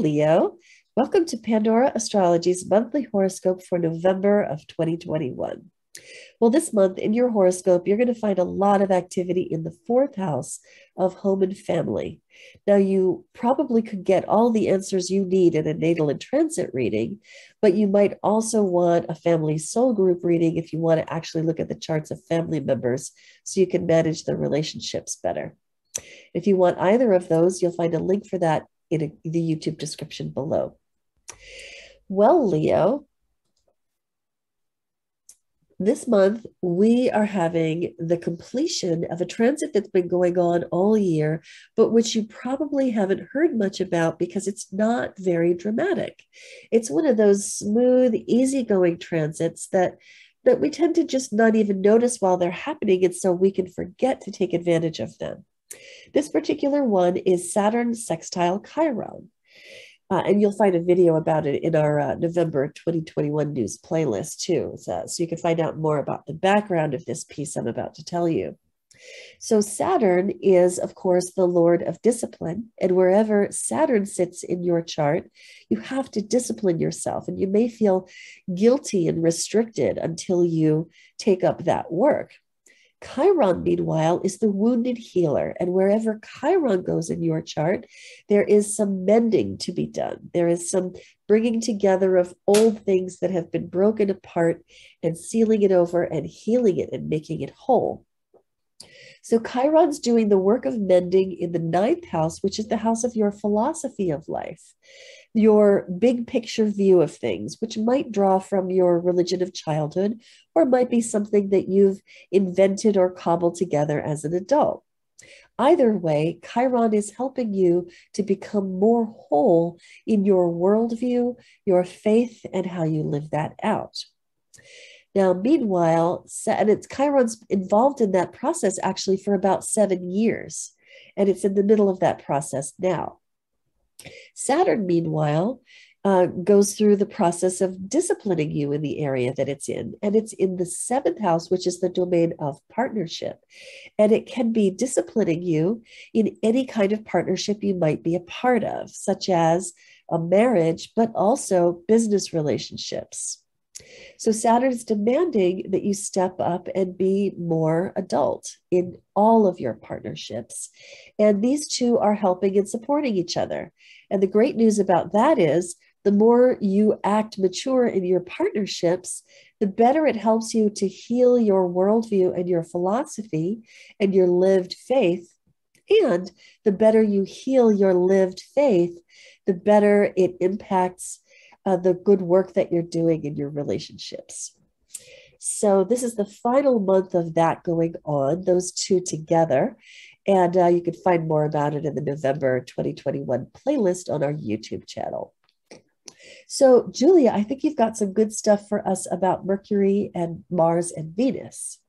Leo. Welcome to Pandora Astrology's monthly horoscope for November of 2021. Well, this month in your horoscope, you're going to find a lot of activity in the fourth house of home and family. Now, you probably could get all the answers you need in a natal and transit reading, but you might also want a family soul group reading if you want to actually look at the charts of family members so you can manage the relationships better. If you want either of those, you'll find a link for that in the YouTube description below. Well, Leo, this month we are having the completion of a transit that's been going on all year, but which you probably haven't heard much about because it's not very dramatic. It's one of those smooth, easygoing transits that we tend to just not even notice while they're happening, and so we can forget to take advantage of them. This particular one is Saturn-Chiron. And you'll find a video about it in our November 2021 news playlist too. So you can find out more about the background of this piece I'm about to tell you. So Saturn is, of course, the Lord of discipline. And wherever Saturn sits in your chart, you have to discipline yourself. And you may feel guilty and restricted until you take up that work. Chiron, meanwhile, is the wounded healer. And wherever Chiron goes in your chart, there is some mending to be done. There is some bringing together of old things that have been broken apart and sealing it over and healing it and making it whole. So Chiron's doing the work of mending in the ninth house, which is the house of your philosophy of life, your big picture view of things, which might draw from your religion of childhood, or might be something that you've invented or cobbled together as an adult. Either way, Chiron is helping you to become more whole in your worldview, your faith, and how you live that out. Now, meanwhile, and Chiron's involved in that process actually for about 7 years, and it's in the middle of that process now. Saturn, meanwhile, goes through the process of disciplining you in the area that it's in, and it's in the seventh house, which is the domain of partnership. And it can be disciplining you in any kind of partnership you might be a part of, such as a marriage, but also business relationships. So Saturn is demanding that you step up and be more adult in all of your partnerships. And these two are helping and supporting each other. And the great news about that is the more you act mature in your partnerships, the better it helps you to heal your worldview and your philosophy and your lived faith. And the better you heal your lived faith, the better it impacts the good work that you're doing in your relationships. So this is the final month of that going on, those two together. And you can find more about it in the November 2021 playlist on our YouTube channel. So Julia, I think you've got some good stuff for us about Mercury and Mars and Venus.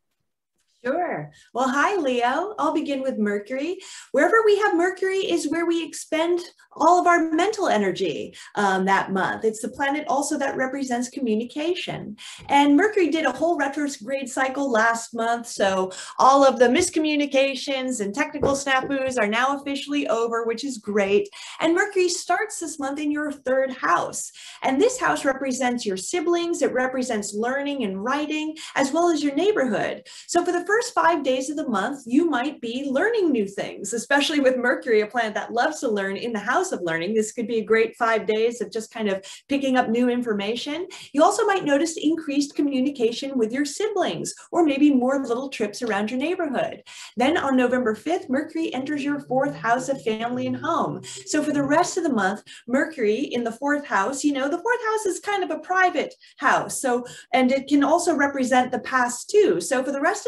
Sure. Well, hi, Leo. I'll begin with Mercury. Wherever we have Mercury is where we expend all of our mental energy that month. It's the planet also that represents communication. And Mercury did a whole retrograde cycle last month. So all of the miscommunications and technical snafus are now officially over, which is great. And Mercury starts this month in your third house. And this house represents your siblings. It represents learning and writing, as well as your neighborhood. So for the first 5 days of the month, you might be learning new things, especially with Mercury, a planet that loves to learn in the house of learning. This could be a great 5 days of just kind of picking up new information. You also might notice increased communication with your siblings, or maybe more little trips around your neighborhood. Then on November 5th, Mercury enters your fourth house of family and home. So for the rest of the month, Mercury in the fourth house, the fourth house is kind of a private house. And it can also represent the past too. So for the rest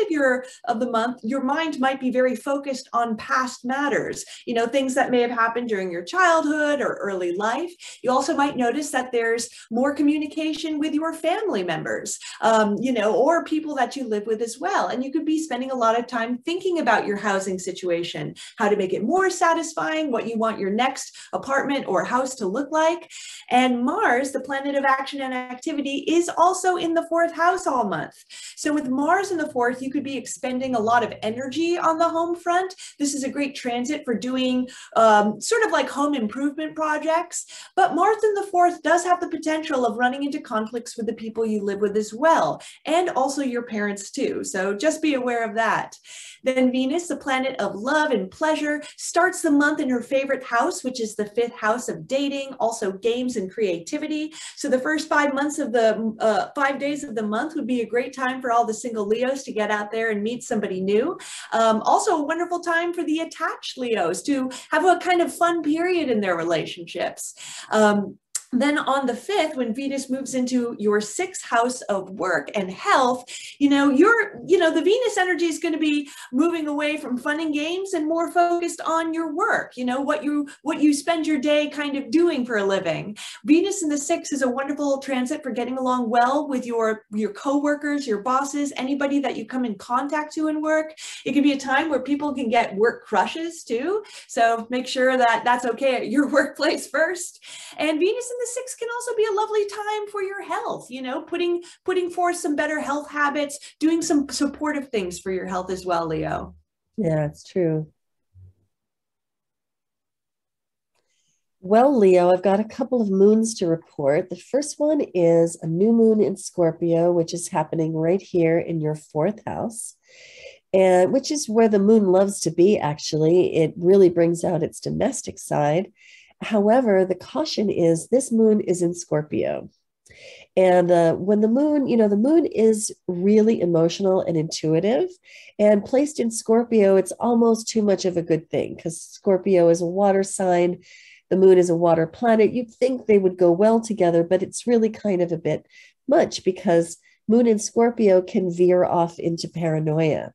of the month, your mind might be very focused on past matters, things that may have happened during your childhood or early life. You also might notice that there's more communication with your family members, or people that you live with as well. And you could be spending a lot of time thinking about your housing situation, how to make it more satisfying, what you want your next apartment or house to look like. And Mars, the planet of action and activity, is also in the fourth house all month. So with Mars in the fourth, you could be expending a lot of energy on the home front. This is a great transit for doing sort of like home improvement projects. But Mars in the fourth does have the potential of running into conflicts with the people you live with as well, and also your parents too. So just be aware of that. Then Venus, the planet of love and pleasure, starts the month in her favorite house, which is the fifth house of dating, also games and creativity. So the first 5 months of the 5 days of the month would be a great time for all the single Leos to get out there and meet somebody new. Also a wonderful time for the attached Leos to have a kind of fun period in their relationships. Then on the 5th, when Venus moves into your 6th house of work and health, the Venus energy is going to be moving away from fun and games and more focused on your work, what you spend your day kind of doing for a living. Venus in the 6th is a wonderful transit for getting along well with your coworkers, your bosses, anybody that you come in contact to in work. It can be a time where people can get work crushes too. So make sure that that's okay at your workplace first. And Venus in the 6th can also be a lovely time for your health, putting forth some better health habits, doing some supportive things for your health as well, Leo. Yeah, it's true. Well, Leo, I've got a couple of moons to report. The first one is a new moon in Scorpio, which is happening right here in your 4th house, and which is where the moon loves to be, actually. It really brings out its domestic side. However, the caution is this moon is in Scorpio. And when the moon is really emotional and intuitive, and placed in Scorpio, it's almost too much of a good thing because Scorpio is a water sign. The moon is a water planet. You'd think they would go well together, but it's really kind of a bit much because moon in Scorpio can veer off into paranoia.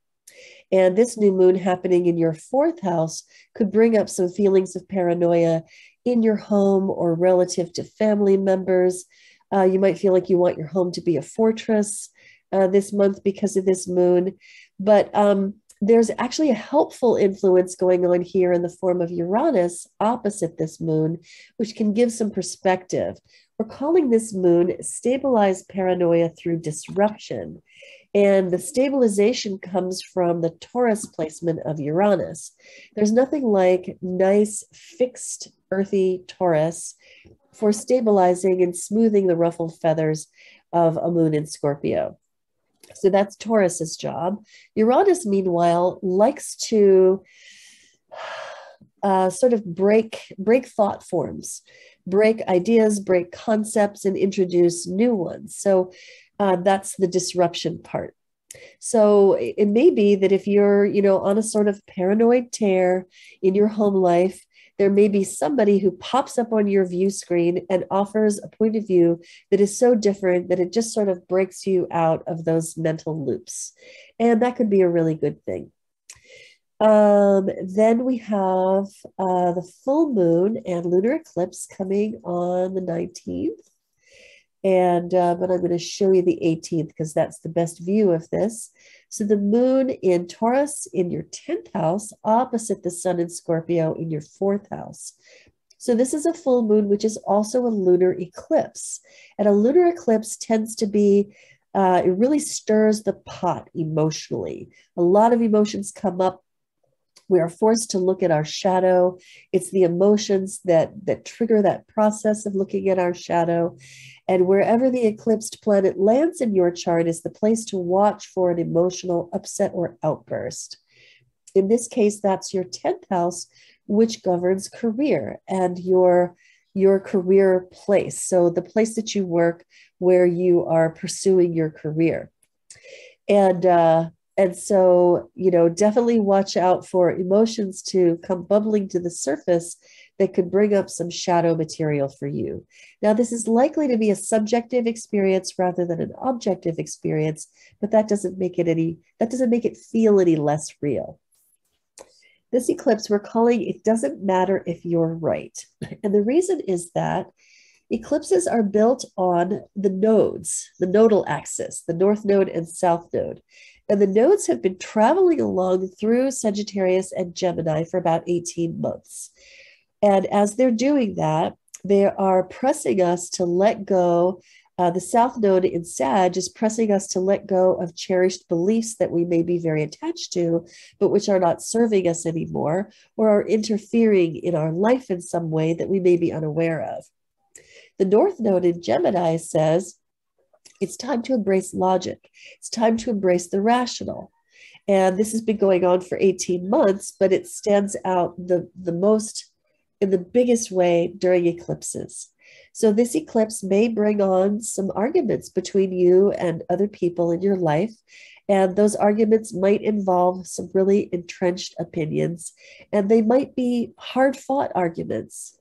And this new moon happening in your 4th house could bring up some feelings of paranoia in your home or relative to family members. You might feel like you want your home to be a fortress this month because of this moon. But there's actually a helpful influence going on here in the form of Uranus opposite this moon, which can give some perspective. We're calling this moon stabilized paranoia through disruption. And the stabilization comes from the Taurus placement of Uranus. There's nothing like nice, fixed, earthy Taurus for stabilizing and smoothing the ruffled feathers of a moon in Scorpio. So that's Taurus's job. Uranus, meanwhile, likes to sort of break thought forms, break ideas, break concepts, and introduce new ones. So that's the disruption part. So it may be that if you're, on a sort of paranoid tear in your home life, there may be somebody who pops up on your view screen and offers a point of view that is so different that it just sort of breaks you out of those mental loops. And that could be a really good thing. Then we have the full moon and lunar eclipse coming on the 19th. But I'm going to show you the 18th because that's the best view of this. So the moon in Taurus in your 10th house, opposite the sun in Scorpio in your 4th house. So this is a full moon, which is also a lunar eclipse. And a lunar eclipse tends to be, it really stirs the pot emotionally. A lot of emotions come up. We are forced to look at our shadow. It's the emotions that trigger that process of looking at our shadow. And wherever the eclipsed planet lands in your chart is the place to watch for an emotional upset or outburst. In this case, that's your 10th house, which governs career and your career place. So the place that you work where you are pursuing your career. And so, definitely watch out for emotions to come bubbling to the surface that could bring up some shadow material for you. Now, this is likely to be a subjective experience rather than an objective experience, but that doesn't make it feel any less real. This eclipse we're calling It Doesn't Matter If You're Right. And the reason is that eclipses are built on the nodes, the nodal axis, the north node and south node. And the nodes have been traveling along through Sagittarius and Gemini for about 18 months. And as they're doing that, they are pressing us to let go The South Node in Sag is pressing us to let go of cherished beliefs that we may be very attached to, but which are not serving us anymore or are interfering in our life in some way that we may be unaware of. The North Node in Gemini says, it's time to embrace logic. It's time to embrace the rational. And this has been going on for 18 months, but it stands out the most in the biggest way during eclipses. So this eclipse may bring on some arguments between you and other people in your life. And those arguments might involve some really entrenched opinions, and they might be hard fought arguments.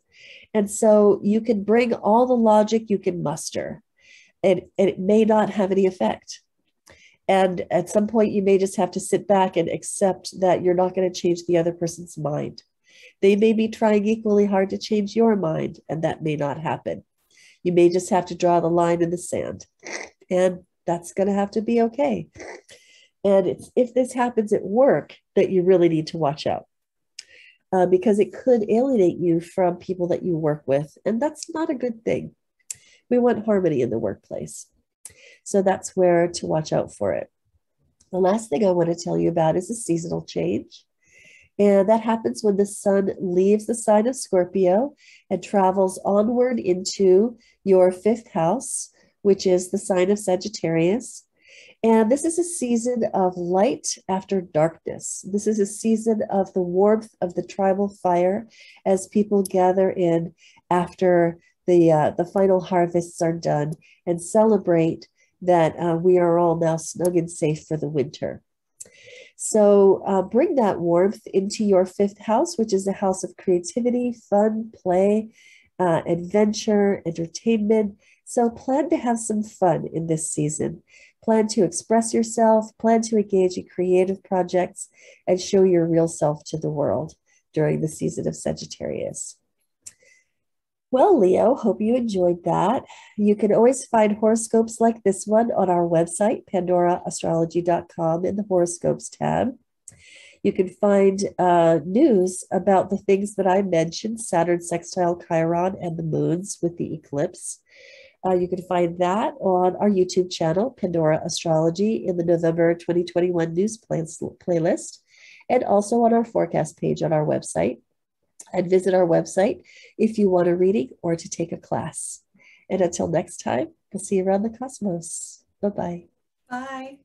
And so you can bring all the logic you can muster, and it may not have any effect. And at some point, you may just have to sit back and accept that you're not going to change the other person's mind. They may be trying equally hard to change your mind, and that may not happen. You may just have to draw the line in the sand, and that's going to have to be okay. And if this happens at work, that you really need to watch out, because it could alienate you from people that you work with, and that's not a good thing. We want harmony in the workplace. So that's where to watch out for it. The last thing I want to tell you about is a seasonal change. And that happens when the sun leaves the sign of Scorpio and travels onward into your fifth house, which is the sign of Sagittarius. And this is a season of light after darkness. This is a season of the warmth of the tribal fire as people gather in after the final harvests are done and celebrate that we are all now snug and safe for the winter. So bring that warmth into your fifth house, which is the house of creativity, fun, play, adventure, entertainment. So plan to have some fun in this season. Plan to express yourself, plan to engage in creative projects, and show your real self to the world during the season of Sagittarius. Well, Leo, hope you enjoyed that. You can always find horoscopes like this one on our website, pandoraastrology.com, in the horoscopes tab. You can find news about the things that I mentioned, Saturn, sextile, Chiron, and the moons with the eclipse. You can find that on our YouTube channel, Pandora Astrology, in the November 2021 news playlist, and also on our forecast page on our website. And visit our website if you want a reading or to take a class. And until next time, we'll see you around the cosmos. Bye-bye. Bye.